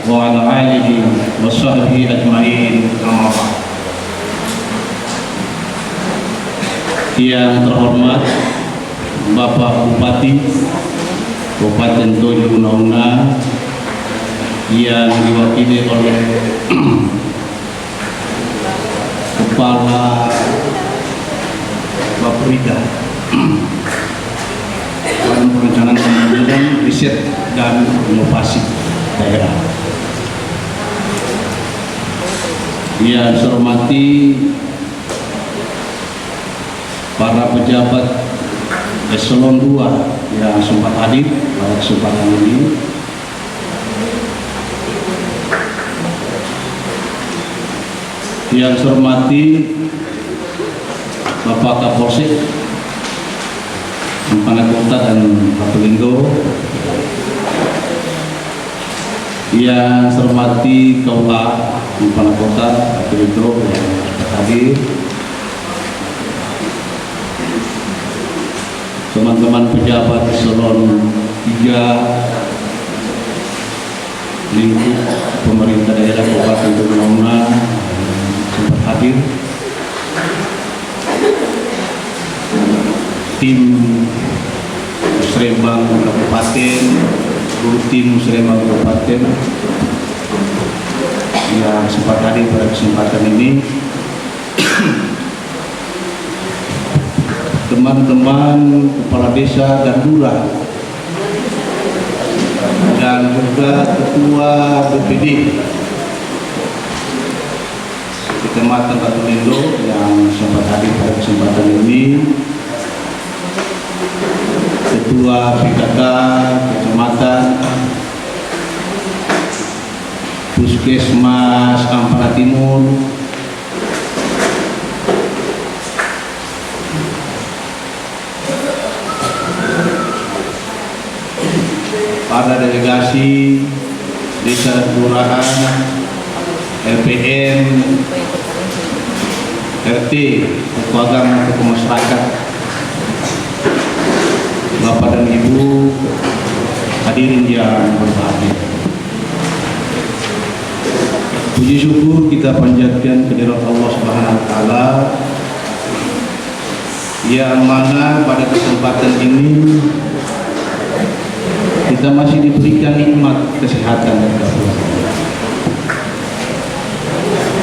وعلى آله وصحبه أجمعين. أما بعد. Yang terhormat Bapak Bupati Kabupaten Tojo Una-Una yang diwakili oleh Kepala Bapeda Badan Perencanaan Pembangunan Riset dan Inovasi Daerah. Yang saya hormati para pejabat eselon 2 yang sempat hadir pada kesempatan ini. Yang saya hormati Bapak Kapolsek Panakota dan Probolinggo. Yang saya hormati KUA Panakota Probolinggo yang hadir. Teman-teman pejabat eselon 3 lingkup pemerintah daerah Kabupaten Tojo Una sempat hadir, tim Musrembang Kabupaten, tim Musrembang Kabupaten yang sempat hadir pada kesempatan ini, teman-teman kepala desa dan lurah, dan juga ketua BPD Kecamatan Probolinggo yang sempat hadir pada kesempatan ini, ketua PKK Kecamatan, Puskesmas Ampara Timur, para delegasi desa dan kelurahan, LPM, RT, tokoh agama, tokoh masyarakat, Bapak dan Ibu hadirin yang berbahagia. Puji syukur kita panjatkan kehadirat Allah Subhanahu wa taala yang mana pada kesempatan ini kita masih diberikan nikmat kesehatan dan keselamatan.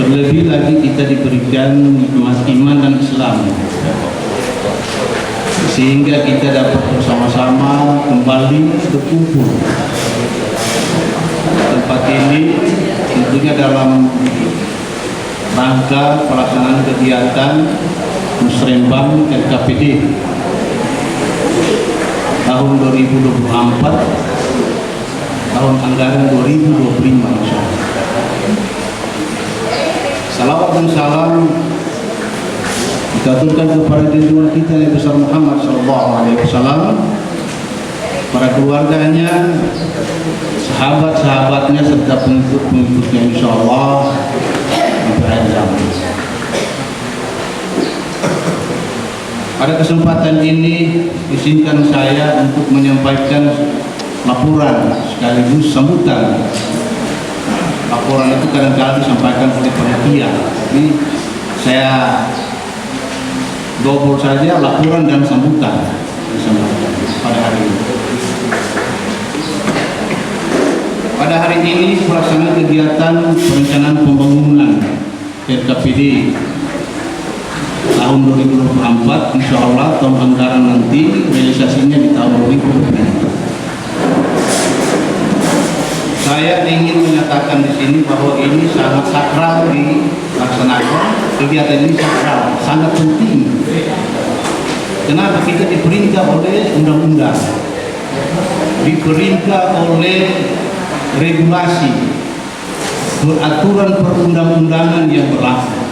Terlebih lagi kita diberikan nikmat iman dan Islam, sehingga kita dapat bersama-sama kembali berkumpul. Tempat ini tentunya dalam rangka pelaksanaan kegiatan Musrembang LKPD tahun 2024, tahun anggaran 2025. Salawat dan salam kita aturkan kepada junjungan kita yang besar Muhammad SAW, para keluarganya, sahabat-sahabatnya serta pengikut-pengikutnya insyaallah sampai akhir zaman. Pada kesempatan ini izinkan saya untuk menyampaikan laporan sekaligus sambutan. Laporan itu kadang-kadang disampaikan oleh panitia, jadi saya double saja laporan dan sambutan disampaikan pada hari ini. Pada hari ini pelaksanaan kegiatan perencanaan pembangunan RKPD tahun 2024, insya Allah tahun anggaran nanti realisasinya di tahun 2025. Saya ingin menyatakan di sini bahwa ini sangat sakral dilaksanakan, kegiatan ini sakral, sangat penting. Kenapa? Kita diperintah oleh undang-undang, diperintah oleh regulasi, peraturan perundang-undangan yang berlaku.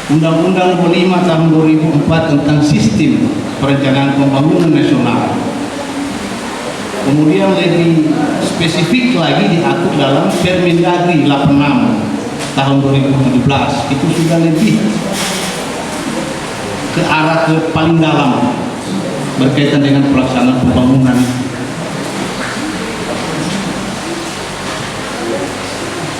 Undang-Undang 25 tahun 2004 tentang sistem perencanaan pembangunan nasional. Kemudian lebih spesifik lagi diatur dalam Permendagri 86 tahun 2017, itu sudah lebih ke arah ke paling dalam berkaitan dengan pelaksanaan pembangunan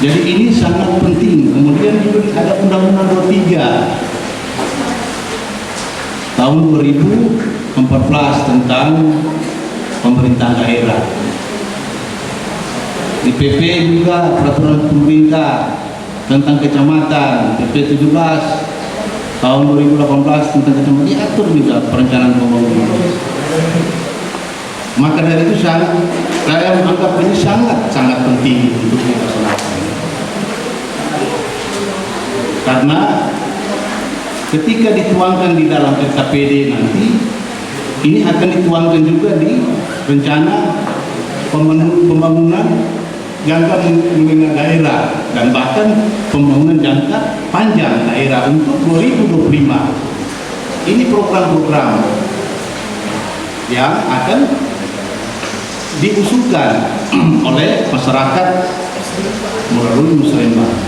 Jadi ini sangat penting. Kemudian juga ada Undang-Undang 23 tahun 2014 tentang pemerintahan daerah. Di PP juga peraturan pemerintah tentang kecamatan, PP 17 tahun 2018 tentang kecamatan, diatur juga perencanaan pembangunan. Maka dari itu saya menganggap ini sangat penting untuk dilaksanakan. Karena ketika dituangkan di dalam RKPD nanti, ini akan dituangkan juga di rencana pembangunan jangka menengah daerah dan bahkan pembangunan jangka panjang daerah untuk 2025. Ini program-program yang akan diusulkan oleh masyarakat melalui musrembang.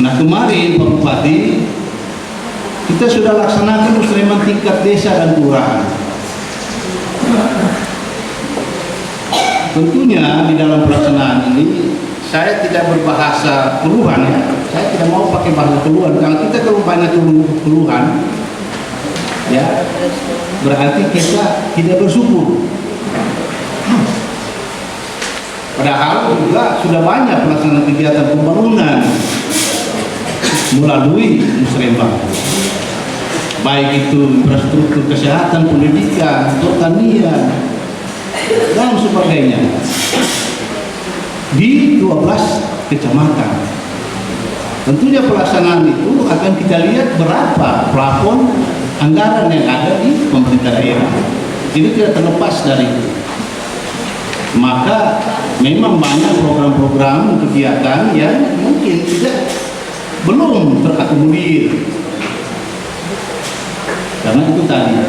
Nah, kemarin Pak Bupati, kita sudah laksanakan musrembang tingkat desa dan kelurahan. Tentunya di dalam pelaksanaan ini saya tidak berbahasa keluhan ya. Saya tidak mau pakai bahasa keluhan. Kalau kita kalau banyak keluhan ya, berarti kita tidak bersyukur. Padahal juga sudah banyak pelaksanaan kegiatan pembangunan melalui musrembang. Baik itu infrastruktur kesehatan, pendidikan, pertanian, dan sebagainya di 12 kecamatan. Tentunya pelaksanaan itu akan kita lihat berapa plafon anggaran yang ada di pemerintah daerah. Ini tidak terlepas dari itu. Maka memang banyak program-program kegiatan yang mungkin belum terakomodir. Karena itu tadi.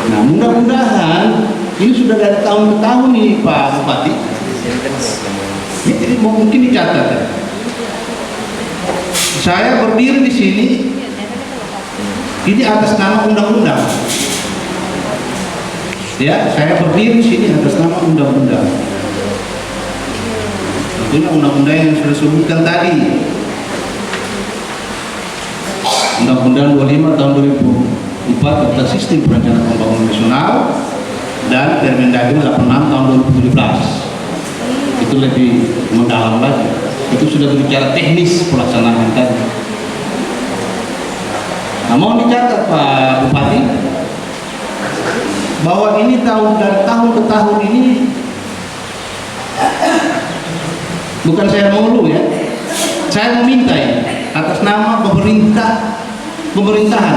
Nah, mudah-mudahan ini sudah dari tahun ke tahun nih Pak Bupati. Jadi mungkin dicatat ya. Saya berdiri di sini ini atas nama undang-undang. Ya, saya berdiri di sini atas nama undang-undang. Tentunya undang-undang yang sudah disebutkan tadi. Undang-Undang 25 tahun 2004 tentang sistem perencanaan pembangunan nasional dan Permendagri 86 tahun 2017. Itu lebih mendalam lagi. Itu sudah berbicara teknis pelaksanaan tadi. Nah, mau dicatat Pak Bupati bahwa ini dari tahun ke tahun ini bukan saya mengeluh ya. Saya meminta ya, atas nama pemerintahan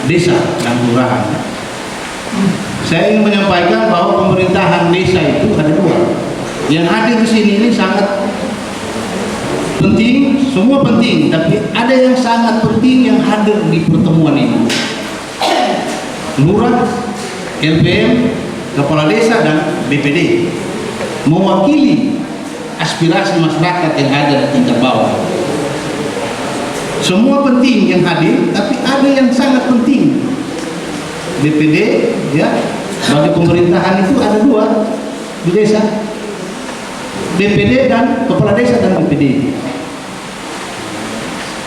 desa dan kelurahan. Saya ingin menyampaikan bahwa pemerintahan desa itu ada dua. Yang hadir di sini ini sangat penting, semua penting, tapi ada yang sangat penting yang hadir di pertemuan ini. Lurah, LPM, Kepala Desa dan BPD mewakili aspirasi masyarakat yang ada di tingkat bawah. Semua penting yang hadir, tapi ada yang sangat penting. BPD ya, bagi pemerintahan itu ada dua di desa. BPD dan Kepala Desa dan BPD.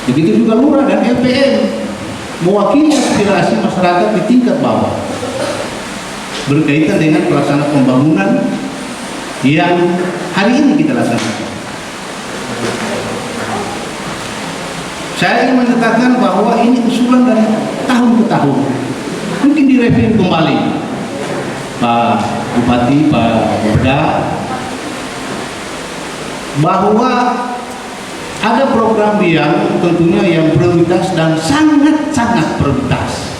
Begitu juga Lurah dan LPM mewakili aspirasi masyarakat di tingkat bawah berkaitan dengan pelaksanaan pembangunan yang hari ini kita laksanakan. Saya ingin menyatakan bahwa ini usulan dari tahun ke tahun. Mungkin direview kembali Pak Bupati, Pak Bupda, bahwa ada program yang tentunya yang prioritas dan sangat prioritas.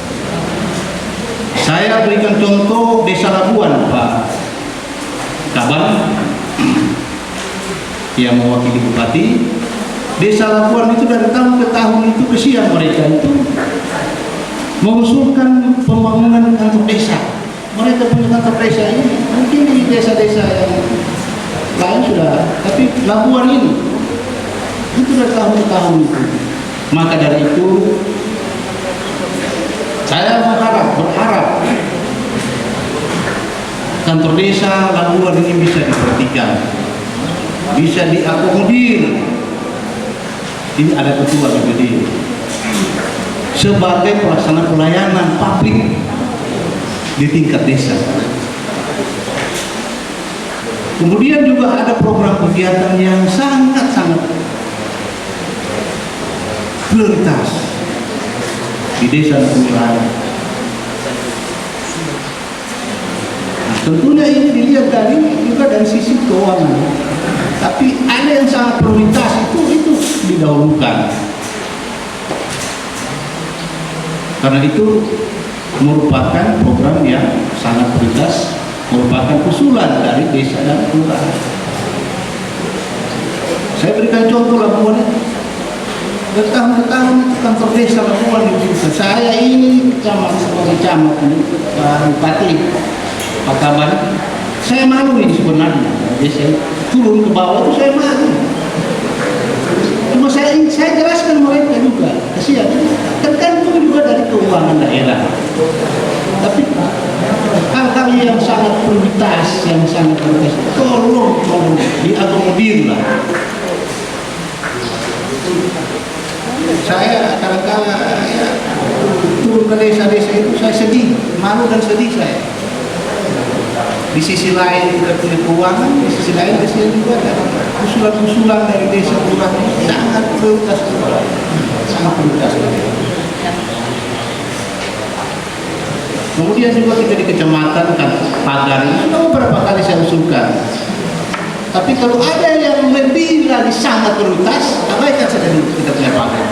Saya berikan contoh Desa Labuan Pak Kaban yang mewakili Bupati. Desa Labuan itu dari tahun ke tahun itu kesian mereka itu mengusulkan pembangunan kantor desa. Mereka punya kantor desa ini mungkin di desa-desa yang lain sudah, tapi Labuan ini itu dari tahun ke tahun itu. Maka dari itu saya berharap kantor kantor desa Labuan ini bisa diperhatikan, bisa diakomodir. Ini ada ketua BPD sebagai pelaksana pelayanan publik di tingkat desa. Kemudian juga ada program kegiatan yang sangat-sangat prioritas di desa dan kelurahan. Nah, tentunya ini dilihat juga dari sisi keuangan. Tapi ada yang sangat prioritas itu didahulukan. Karena itu merupakan program yang sangat prioritas, merupakan usulan dari desa dan kelurahan. Saya berikan contoh Labuan. Bertahun-tahun kantor desa Labuan di Bukit. Saya ini sebagai camat Pak Bupati Pak Kaban. Saya malu ini sebenarnya. Saya turun ke bawah itu saya malu. Cuma saya jelaskan mereka juga. Kasihan. Tergantung juga dari keuangan daerah. Tapi hal-hal yang sangat prioritas, tolong diakomodir lah. Saya kadang-kadang turun ke desa-desa itu saya sedih, malu dan sedih saya. Di sisi lain kita punya keuangan, di sisi lain desa juga ada usulan-usulan dari desa kelurahan sangat prioritas, sangat prioritas. Kemudian juga kita di kecamatan kan pagar ini sudah beberapa kali saya usulkan. Tapi kalau ada yang lebih lagi sangat prioritas, abaikan saja kita punya pagar.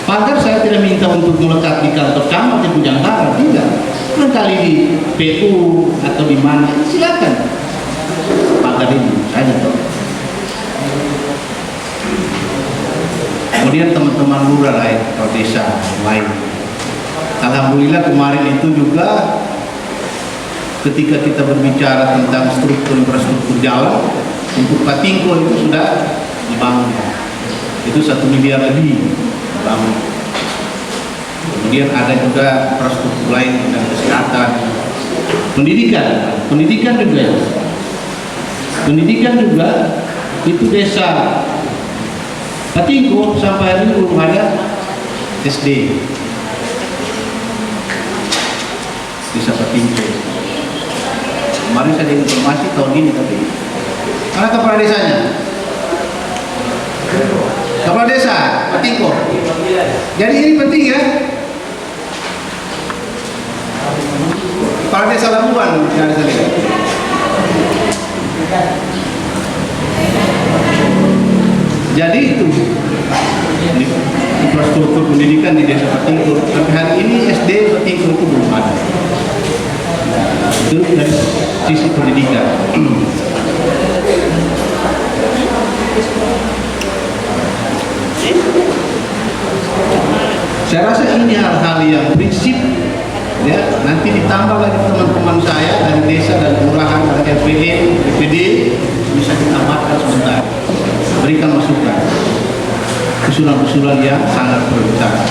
Pagar saya tidak minta untuk melekat di kantor camat di Pujangkara, tidak. Barangkali di PU atau di mana, silakan. Pagar ini, saya tahu. Kemudian teman-teman lurah lain atau desa lain. Alhamdulillah kemarin itu juga ketika kita berbicara tentang struktur infrastruktur jalan untuk Patingko itu sudah dibangun. Itu 1 miliar lebih dibangun. Kemudian ada juga infrastruktur lain dan kesehatan, pendidikan juga itu desa Patingko sampai hari ini belum ada SD. Desa Patingko. Kemarin saya informasi tahun ini, tapi mana kepala desanya? Kepala desa Patingko. Jadi ini penting ya. Kepala desa Labuan yang ada lihat. Jadi itu infrastruktur pendidikan di desa Patingko. Sampai hari ini SD Patingko itu belum ada. Itu dari sisi pendidikan. Saya rasa ini hal-hal yang prinsip ya, nanti ditambah lagi teman-teman saya dari desa dan kelurahan dan RPD, BPD bisa ditambahkan sebentar, berikan masukan usulan-usulan yang sangat prioritas.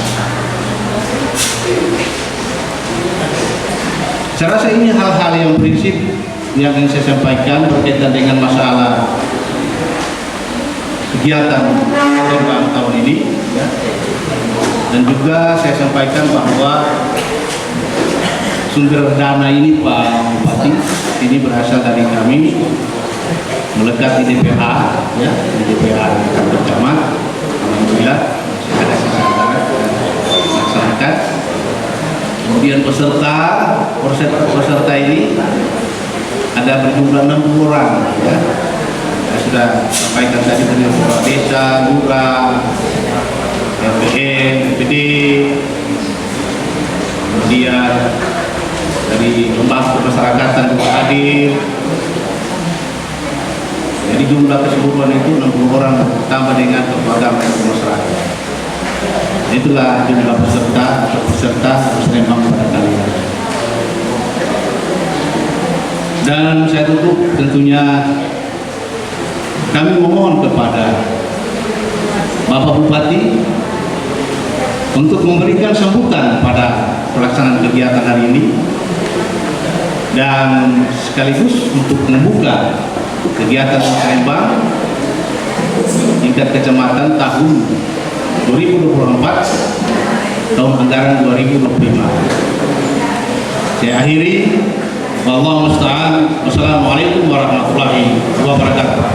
Saya rasa ini hal-hal yang prinsip yang ingin saya sampaikan berkaitan dengan masalah kegiatan program tahun ini ya. Dan juga saya sampaikan bahwa sumber dana ini Pak Bupati ini berasal dari kami melekat di DPA ya, di DPA kantor camat. Alhamdulillah masih ada sekarang masyarakat. Kemudian peserta ini ada berjumlah 60 orang ya. Saya sudah sampaikan tadi dari kepala desa, lurah, RPN, BPD, kemudian dari lembaga pemasyarakatan juga hadir. Jadi jumlah keseluruhan itu 60 orang tambah dengan kepada masyarakat. Itulah jumlah peserta Muslimbang pada kali ini. Dan saya tutup tentunya kami memohon kepada Bapak Bupati untuk memberikan sambutan pada pelaksanaan kegiatan hari ini dan sekaligus untuk membuka kegiatan musrembang tingkat kecamatan tahun 2024 tahun anggaran 2025. Saya akhiri. Wallahu musta'an. Wassalamualaikum warahmatullahi wabarakatuh.